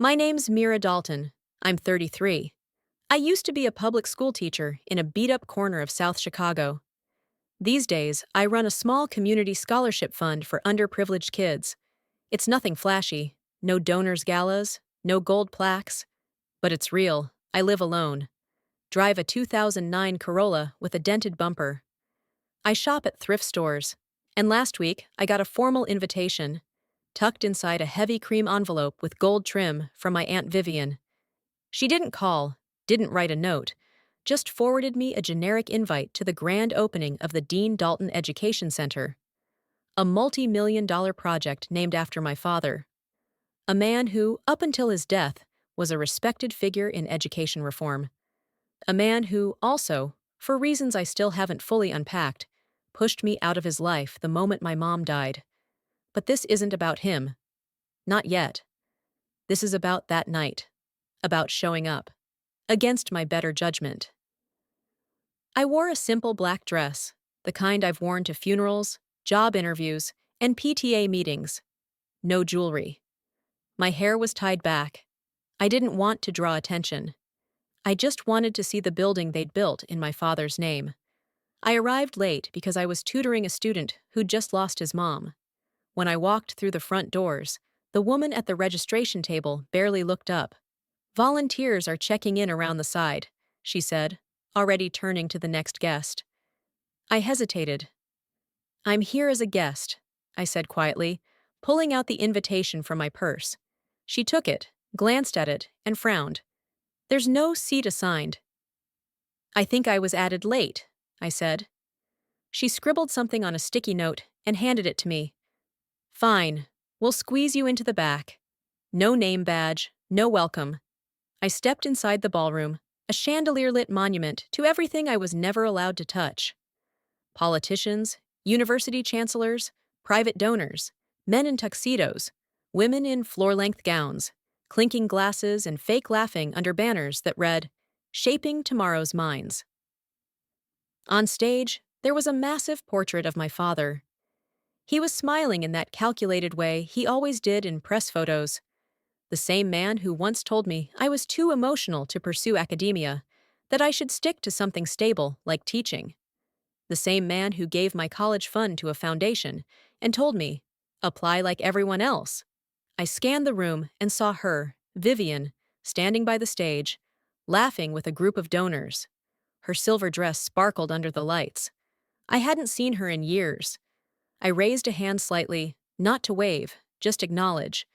My name's Mira Dalton. I'm 33. I used to be a public school teacher in a beat-up corner of South Chicago. These days, I run a small community scholarship fund for underprivileged kids. It's nothing flashy, no donors galas, no gold plaques, but it's real. I live alone. Drive a 2009 Corolla with a dented bumper. I shop at thrift stores, and last week I got a formal invitation, tucked inside a heavy cream envelope with gold trim from my Aunt Vivian. She didn't call, didn't write a note, just forwarded me a generic invite to the grand opening of the Dean Dalton Education Center, a multi-million-dollar project named after my father, a man who, up until his death, was a respected figure in education reform, a man who also, for reasons I still haven't fully unpacked, pushed me out of his life the moment my mom died. But this isn't about him. Not yet. This is about that night. About showing up. Against my better judgment. I wore a simple black dress, the kind I've worn to funerals, job interviews, and PTA meetings. No jewelry. My hair was tied back. I didn't want to draw attention. I just wanted to see the building they'd built in my father's name. I arrived late because I was tutoring a student who'd just lost his mom. When I walked through the front doors, the woman at the registration table barely looked up. "Volunteers are checking in around the side," she said, already turning to the next guest. I hesitated. "I'm here as a guest," I said quietly, pulling out the invitation from my purse. She took it, glanced at it, and frowned. "There's no seat assigned." "I think I was added late," I said. She scribbled something on a sticky note and handed it to me. "Fine, we'll squeeze you into the back. No name badge, no welcome." I stepped inside the ballroom, a chandelier-lit monument to everything I was never allowed to touch. Politicians, university chancellors, private donors, men in tuxedos, women in floor-length gowns, clinking glasses and fake laughing under banners that read, "Shaping Tomorrow's Minds." On stage, there was a massive portrait of my father. He was smiling in that calculated way he always did in press photos. The same man who once told me I was too emotional to pursue academia, that I should stick to something stable like teaching. The same man who gave my college fund to a foundation and told me, "Apply like everyone else." I scanned the room and saw her, Vivian, standing by the stage, laughing with a group of donors. Her silver dress sparkled under the lights. I hadn't seen her in years. I raised a hand slightly, not to wave, just acknowledge.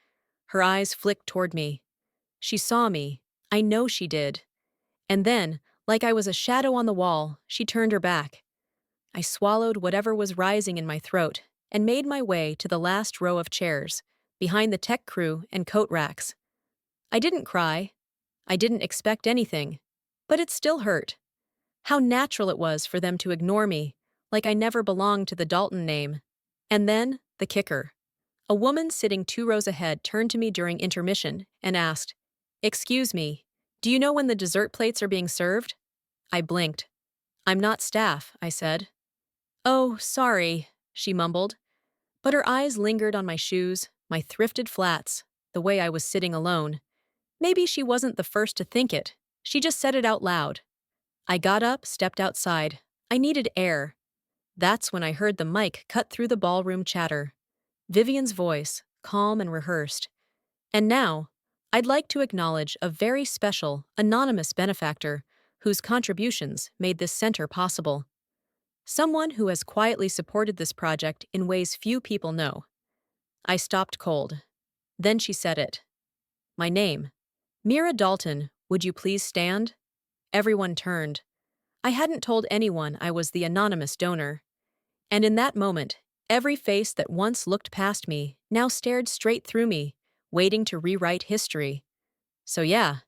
Her eyes flicked toward me. She saw me. I know she did. And then, like I was a shadow on the wall, she turned her back. I swallowed whatever was rising in my throat and made my way to the last row of chairs, behind the tech crew and coat racks. I didn't cry. I didn't expect anything. But it still hurt. How natural it was for them to ignore me, like I never belonged to the Dalton name. And then, the kicker. A woman sitting 2 rows ahead turned to me during intermission and asked, "Excuse me, do you know when the dessert plates are being served?" I blinked. "I'm not staff," I said. "Oh, sorry," she mumbled. But her eyes lingered on my shoes, my thrifted flats, the way I was sitting alone. Maybe she wasn't the first to think it. She just said it out loud. I got up, stepped outside. I needed air. That's when I heard the mic cut through the ballroom chatter. Vivian's voice, calm and rehearsed. "And now, I'd like to acknowledge a very special, anonymous benefactor whose contributions made this center possible. Someone who has quietly supported this project in ways few people know." I stopped cold. Then she said it. My name. "Mira Dalton, would you please stand?" Everyone turned. I hadn't told anyone I was the anonymous donor. And in that moment, every face that once looked past me now stared straight through me, waiting to rewrite history. So yeah,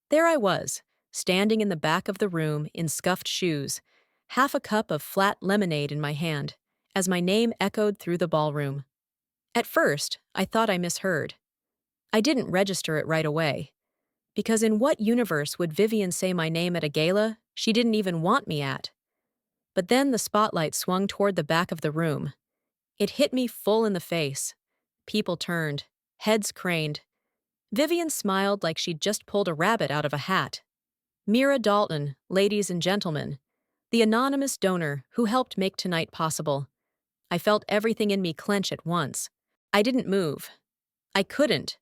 there I was, standing in the back of the room in scuffed shoes, half a cup of flat lemonade in my hand, as my name echoed through the ballroom. At first, I thought I misheard. I didn't register it right away. Because in what universe would Vivian say my name at a gala she didn't even want me at? But then the spotlight swung toward the back of the room. It hit me full in the face. People turned, heads craned, Vivian smiled like she'd just pulled a rabbit out of a hat. Mira Dalton, ladies and gentlemen, the anonymous donor who helped make tonight possible. I felt everything in me clench at once. I didn't move. I couldn't.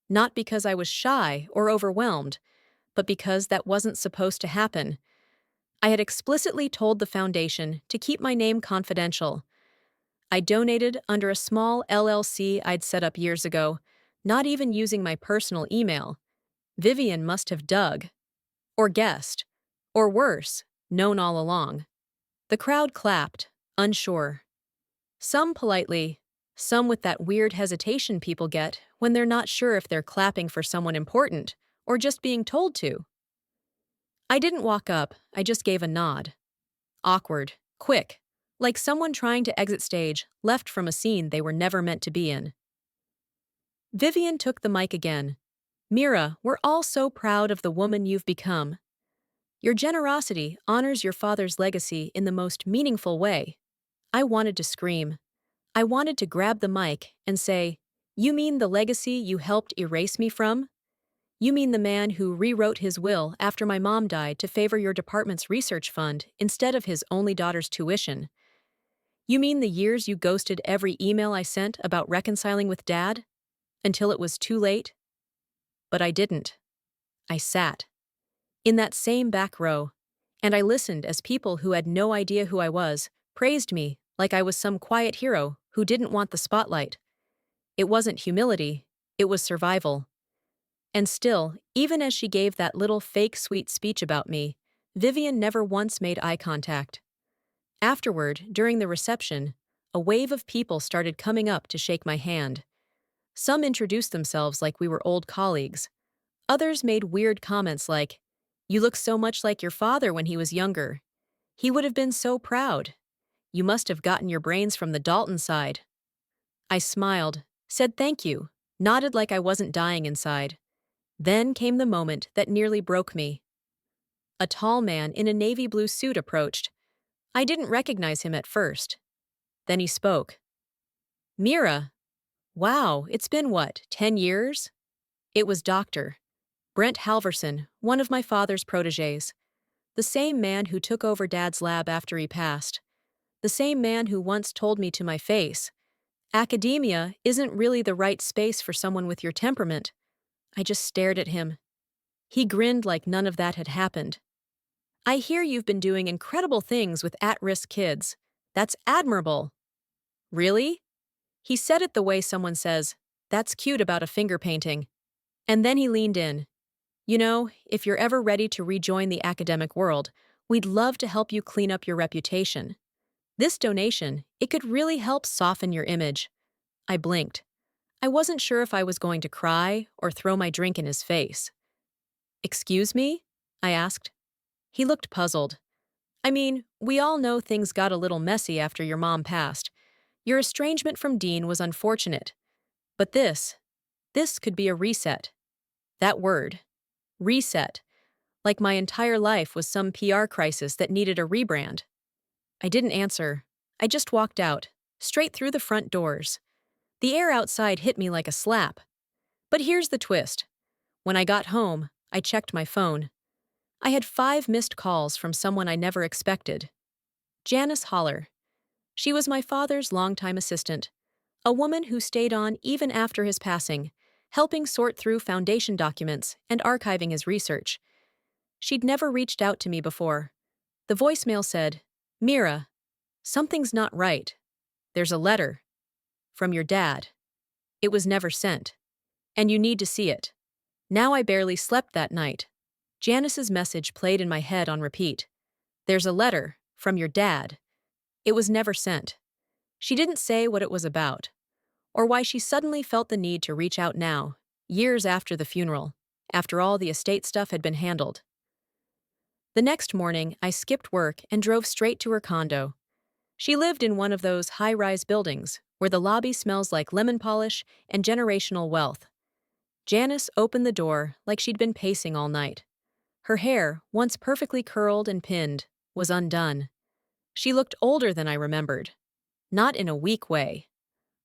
Not because I was shy or overwhelmed, but because that wasn't supposed to happen. I had explicitly told the foundation to keep my name confidential. I donated under a small LLC I'd set up years ago, not even using my personal email. Vivian must have dug, or guessed, or worse, known all along. The crowd clapped, unsure. Some politely, some with that weird hesitation people get when they're not sure if they're clapping for someone important or just being told to. I didn't walk up, I just gave a nod. Awkward, quick, like someone trying to exit stage left from a scene they were never meant to be in. Vivian took the mic again. Mira, we're all so proud of the woman you've become. Your generosity honors your father's legacy in the most meaningful way. I wanted to scream. I wanted to grab the mic and say, "You mean the legacy you helped erase me from? You mean the man who rewrote his will after my mom died to favor your department's research fund instead of his only daughter's tuition? You mean the years you ghosted every email I sent about reconciling with Dad? Until it was too late?" But I didn't. I sat. In that same back row, and I listened as people who had no idea who I was praised me like I was some quiet hero who didn't want the spotlight. It wasn't humility, it was survival. And still, even as she gave that little fake sweet speech about me, Vivian never once made eye contact. Afterward, during the reception, a wave of people started coming up to shake my hand. Some introduced themselves like we were old colleagues. Others made weird comments like, "You look so much like your father when he was younger. He would have been so proud. You must have gotten your brains from the Dalton side." I smiled, said thank you, nodded like I wasn't dying inside. Then came the moment that nearly broke me. A tall man in a navy blue suit approached. I didn't recognize him at first. Then he spoke. "Mira. Wow, it's been what, 10 years?" It was Dr. Brent Halverson, one of my father's protégés. The same man who took over Dad's lab after he passed. The same man who once told me to my face, "Academia isn't really the right space for someone with your temperament." I just stared at him. He grinned like none of that had happened. "I hear you've been doing incredible things with at-risk kids. That's admirable." "Really?" He said it the way someone says, "That's cute about a finger painting." And then he leaned in. "You know, if you're ever ready to rejoin the academic world, we'd love to help you clean up your reputation. This donation, it could really help soften your image." I blinked. I wasn't sure if I was going to cry or throw my drink in his face. "Excuse me?" I asked. He looked puzzled. "I mean, we all know things got a little messy after your mom passed. Your estrangement from Dean was unfortunate. But this could be a reset." That word. Reset. Like my entire life was some PR crisis that needed a rebrand. I didn't answer. I just walked out, straight through the front doors. The air outside hit me like a slap. But here's the twist. When I got home, I checked my phone. I had 5 missed calls from someone I never expected. Janice Holler. She was my father's longtime assistant, a woman who stayed on even after his passing, helping sort through foundation documents and archiving his research. She'd never reached out to me before. The voicemail said, "Mira, something's not right. There's a letter. From your dad. It was never sent. And you need to see it." Now I barely slept that night. Janice's message played in my head on repeat. "There's a letter. From your dad. It was never sent." She didn't say what it was about, or why she suddenly felt the need to reach out now, years after the funeral, after all the estate stuff had been handled. The next morning, I skipped work and drove straight to her condo. She lived in one of those high-rise buildings where the lobby smells like lemon polish and generational wealth. Janice opened the door like she'd been pacing all night. Her hair, once perfectly curled and pinned, was undone. She looked older than I remembered. Not in a weak way.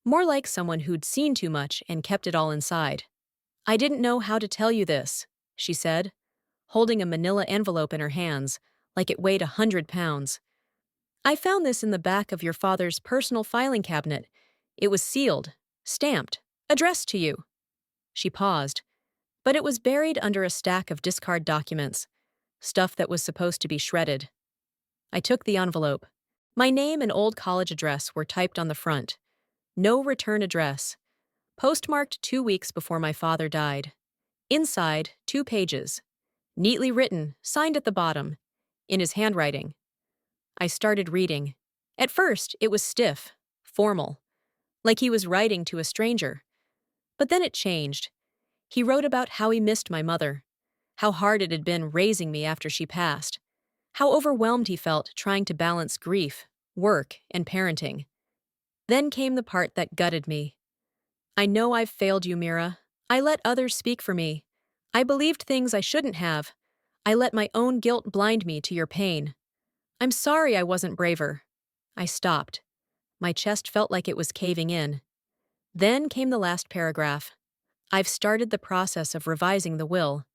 More like someone who'd seen too much and kept it all inside. I didn't know how to tell you this, she said, holding a manila envelope in her hands, like it weighed 100 pounds. I found this in the back of your father's personal filing cabinet. It was sealed, stamped, addressed to you. She paused, but it was buried under a stack of discard documents, stuff that was supposed to be shredded. I took the envelope. My name and old college address were typed on the front. No return address. Postmarked 2 weeks before my father died. Inside, 2 pages. Neatly written, signed at the bottom, in his handwriting. I started reading. At first, it was stiff, formal, like he was writing to a stranger. But then it changed. He wrote about how he missed my mother, how hard it had been raising me after she passed, how overwhelmed he felt trying to balance grief, work, and parenting. Then came the part that gutted me. I know I've failed you, Mira. I let others speak for me. I believed things I shouldn't have. I let my own guilt blind me to your pain. I'm sorry I wasn't braver. I stopped. My chest felt like it was caving in. Then came the last paragraph. I've started the process of revising the will.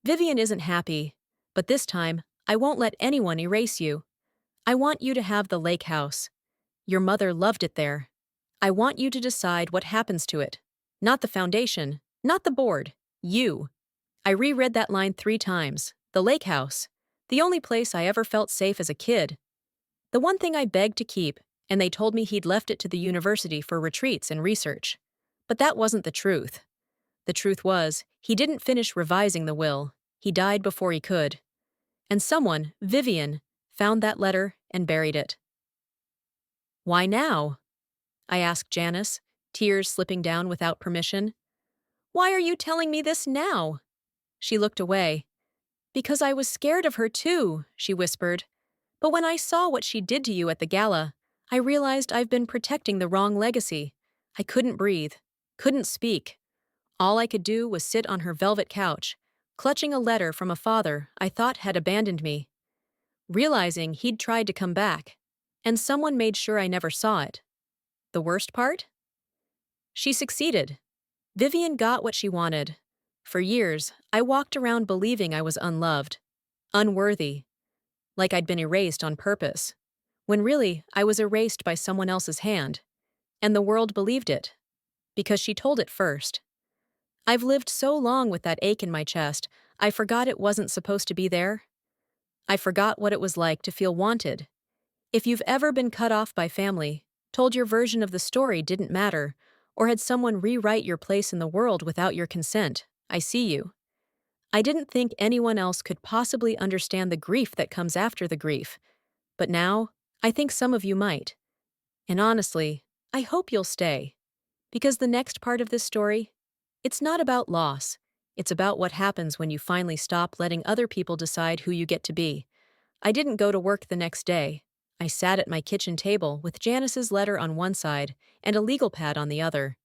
Vivian isn't happy, but this time, I won't let anyone erase you. I want you to have the lake house. Your mother loved it there. I want you to decide what happens to it. Not the foundation, not the board, you. I reread that line 3 times. The lake house. The only place I ever felt safe as a kid. The one thing I begged to keep, and they told me he'd left it to the university for retreats and research. But that wasn't the truth. The truth was, he didn't finish revising the will. He died before he could. And someone, Vivian, found that letter and buried it. Why now? I asked Janice, tears slipping down without permission. Why are you telling me this now? She looked away. Because I was scared of her too, she whispered. But when I saw what she did to you at the gala, I realized I've been protecting the wrong legacy. I couldn't breathe, couldn't speak. All I could do was sit on her velvet couch, clutching a letter from a father I thought had abandoned me, realizing he'd tried to come back, and someone made sure I never saw it. The worst part? She succeeded. Vivian got what she wanted. For years, I walked around believing I was unloved, unworthy, like I'd been erased on purpose, when really I was erased by someone else's hand. And the world believed it, because she told it first. I've lived so long with that ache in my chest, I forgot it wasn't supposed to be there. I forgot what it was like to feel wanted. If you've ever been cut off by family, told your version of the story didn't matter, or had someone rewrite your place in the world without your consent, I see you. I didn't think anyone else could possibly understand the grief that comes after the grief, but now, I think some of you might. And honestly, I hope you'll stay. Because the next part of this story, it's not about loss. It's about what happens when you finally stop letting other people decide who you get to be. I didn't go to work the next day. I sat at my kitchen table with Janice's letter on one side and a legal pad on the other.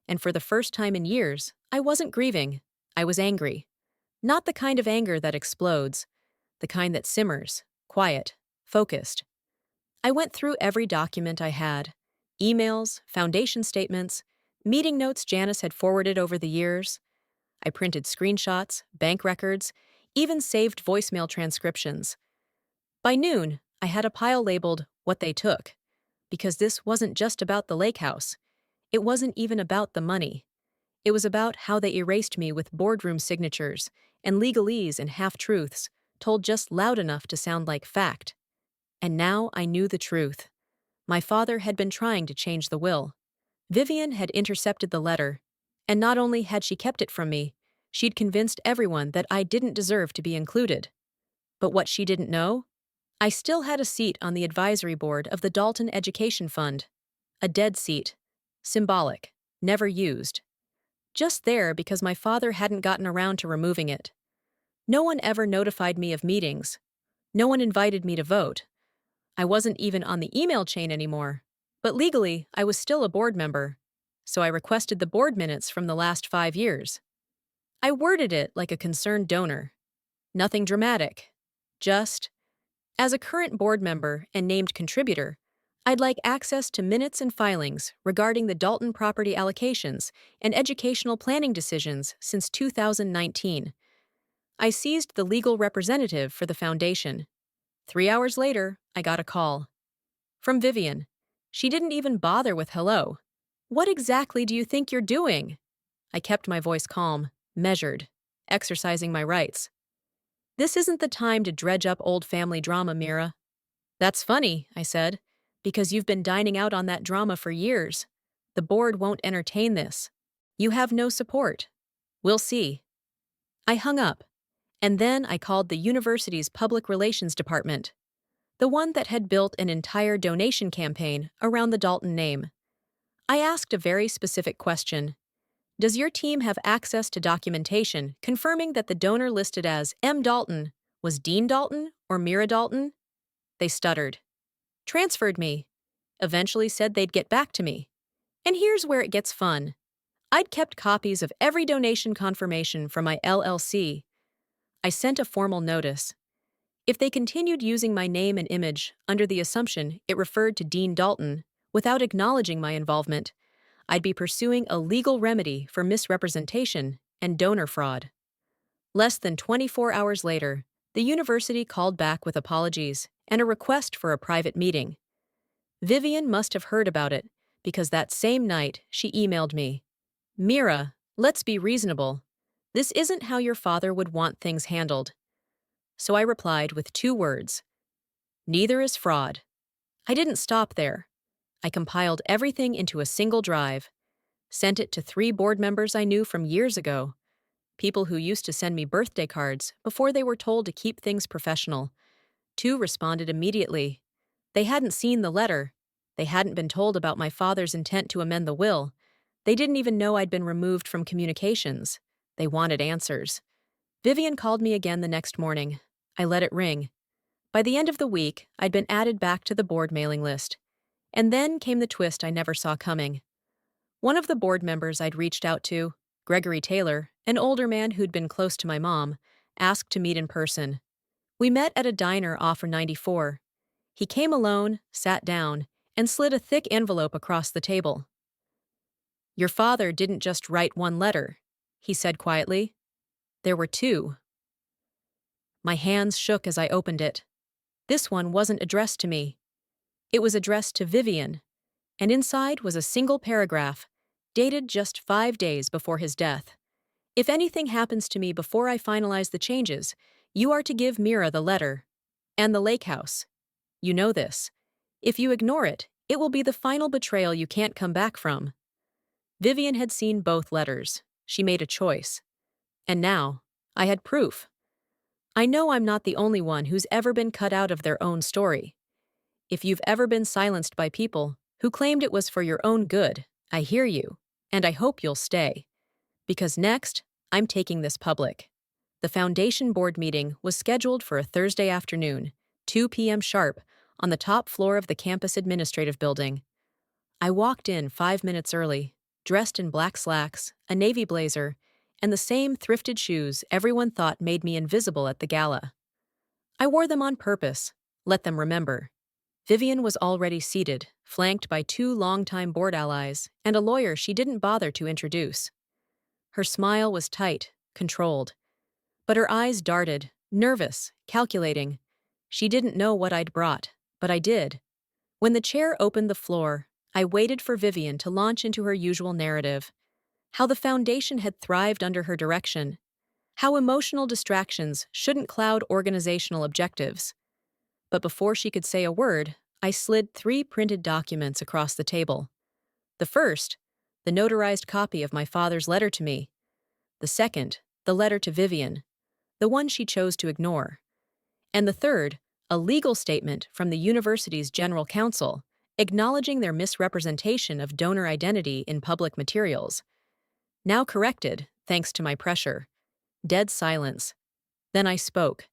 And for the first time in years, I wasn't grieving. I was angry. Not the kind of anger that explodes. The kind that simmers, quiet, focused. I went through every document I had. Emails, foundation statements, meeting notes Janice had forwarded over the years. I printed screenshots, bank records, even saved voicemail transcriptions. By noon, I had a pile labeled, "What They Took," because this wasn't just about the lake house. It wasn't even about the money. It was about how they erased me with boardroom signatures and legalese and half-truths, told just loud enough to sound like fact. And now I knew the truth. My father had been trying to change the will. Vivian had intercepted the letter, and not only had she kept it from me, she'd convinced everyone that I didn't deserve to be included. But what she didn't know? I still had a seat on the advisory board of the Dalton Education Fund. A dead seat. Symbolic. Never used. Just there because my father hadn't gotten around to removing it. No one ever notified me of meetings. No one invited me to vote. I wasn't even on the email chain anymore. But legally, I was still a board member. So I requested the board minutes from the last 5 years. I worded it like a concerned donor. Nothing dramatic. Just, as a current board member and named contributor, I'd like access to minutes and filings regarding the Dalton property allocations and educational planning decisions since 2019. I seized the legal representative for the foundation. 3 hours later, I got a call. From Vivian. She didn't even bother with hello. What exactly do you think you're doing? I kept my voice calm, measured, exercising my rights. This isn't the time to dredge up old family drama, Mira. That's funny, I said, because you've been dining out on that drama for years. The board won't entertain this. You have no support. We'll see. I hung up, and then I called the university's public relations department, the one that had built an entire donation campaign around the Dalton name. I asked a very specific question. Does your team have access to documentation confirming that the donor listed as M. Dalton was Dean Dalton or Mira Dalton? They stuttered. Transferred me. Eventually said they'd get back to me. And here's where it gets fun. I'd kept copies of every donation confirmation from my LLC. I sent a formal notice. If they continued using my name and image under the assumption it referred to Dean Dalton without acknowledging my involvement, I'd be pursuing a legal remedy for misrepresentation and donor fraud. Less than 24 hours later, the university called back with apologies and a request for a private meeting. Vivian must have heard about it because that same night she emailed me. Mira, let's be reasonable. This isn't how your father would want things handled. So I replied with 2 words. Neither is fraud. I didn't stop there. I compiled everything into a single drive, sent it to 3 board members I knew from years ago, people who used to send me birthday cards before they were told to keep things professional. 2 responded immediately. They hadn't seen the letter. They hadn't been told about my father's intent to amend the will. They didn't even know I'd been removed from communications. They wanted answers. Vivian called me again the next morning. I let it ring. By the end of the week, I'd been added back to the board mailing list. And then came the twist I never saw coming. One of the board members I'd reached out to, Gregory Taylor, an older man who'd been close to my mom, asked to meet in person. We met at a diner off 94. He came alone, sat down, and slid a thick envelope across the table. Your father didn't just write 1 letter, he said quietly. There were 2. My hands shook as I opened it. This one wasn't addressed to me. It was addressed to Vivian, and inside was a single paragraph, dated just 5 days before his death. If anything happens to me before I finalize the changes, you are to give Mira the letter. And the lake house. You know this. If you ignore it, it will be the final betrayal you can't come back from. Vivian had seen both letters. She made a choice. And now, I had proof. I know I'm not the only one who's ever been cut out of their own story. If you've ever been silenced by people who claimed it was for your own good, I hear you, and I hope you'll stay. Because next, I'm taking this public. The foundation board meeting was scheduled for a Thursday afternoon, 2 p.m. sharp, on the top floor of the campus administrative building. I walked in 5 minutes early, dressed in black slacks, a navy blazer, and the same thrifted shoes everyone thought made me invisible at the gala. I wore them on purpose, let them remember. Vivian was already seated, flanked by 2 longtime board allies and a lawyer she didn't bother to introduce. Her smile was tight, controlled. But her eyes darted, nervous, calculating. She didn't know what I'd brought, but I did. When the chair opened the floor, I waited for Vivian to launch into her usual narrative. How the foundation had thrived under her direction. How emotional distractions shouldn't cloud organizational objectives. But before she could say a word, I slid 3 printed documents across the table. The first, the notarized copy of my father's letter to me. The second, the letter to Vivian, the one she chose to ignore. And the third, a legal statement from the university's general counsel, acknowledging their misrepresentation of donor identity in public materials. Now corrected, thanks to my pressure. Dead silence. Then I spoke.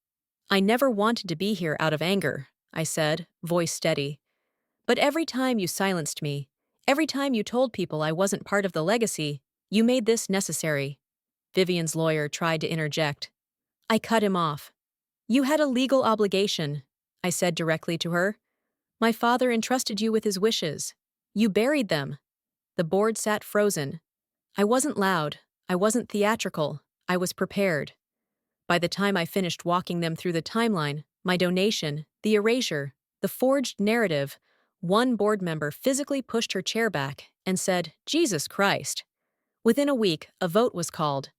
I never wanted to be here out of anger, I said, voice steady. But every time you silenced me, every time you told people I wasn't part of the legacy, you made this necessary. Vivian's lawyer tried to interject. I cut him off. You had a legal obligation, I said directly to her. My father entrusted you with his wishes. You buried them. The board sat frozen. I wasn't loud. I wasn't theatrical. I was prepared. By the time I finished walking them through the timeline, my donation, the erasure, the forged narrative, one board member physically pushed her chair back and said, "Jesus Christ." Within a week, a vote was called.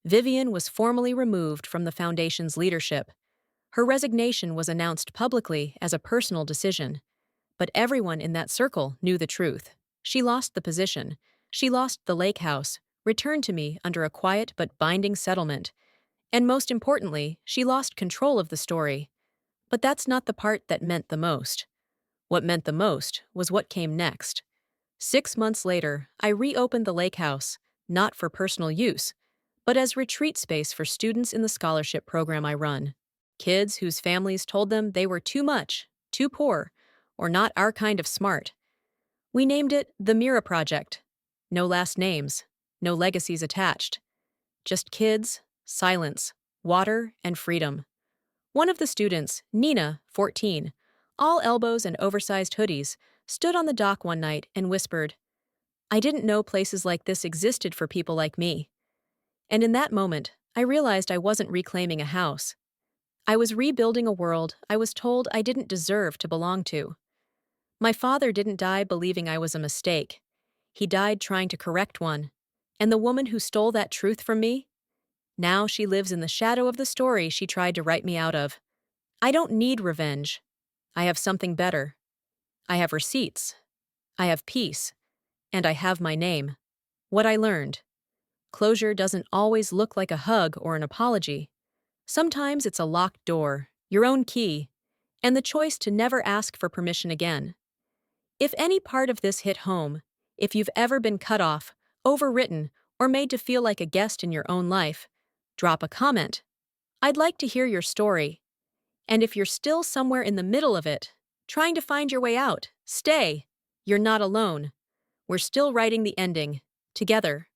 Vivian was formally removed from the foundation's leadership. Her resignation was announced publicly as a personal decision. But everyone in that circle knew the truth. She lost the position. She lost the lake house, returned to me under a quiet but binding settlement. And most importantly, she lost control of the story. But that's not the part that meant the most. What meant the most was what came next. 6 months later, I reopened the lake house, not for personal use, but as retreat space for students in the scholarship program I run. Kids whose families told them they were too much, too poor, or not our kind of smart. We named it the Mira Project. No last names, no legacies attached. Just kids, silence, water, and freedom. One of the students, Nina, 14, all elbows and oversized hoodies, stood on the dock one night and whispered, "I didn't know places like this existed for people like me." And in that moment, I realized I wasn't reclaiming a house. I was rebuilding a world I was told I didn't deserve to belong to. My father didn't die believing I was a mistake. He died trying to correct one. And the woman who stole that truth from me? Now she lives in the shadow of the story she tried to write me out of. I don't need revenge. I have something better. I have receipts. I have peace. And I have my name. What I learned. Closure doesn't always look like a hug or an apology. Sometimes it's a locked door, your own key, and the choice to never ask for permission again. If any part of this hit home, if you've ever been cut off, overwritten, or made to feel like a guest in your own life, drop a comment. I'd like to hear your story. And if you're still somewhere in the middle of it, trying to find your way out, stay. You're not alone. We're still writing the ending, together.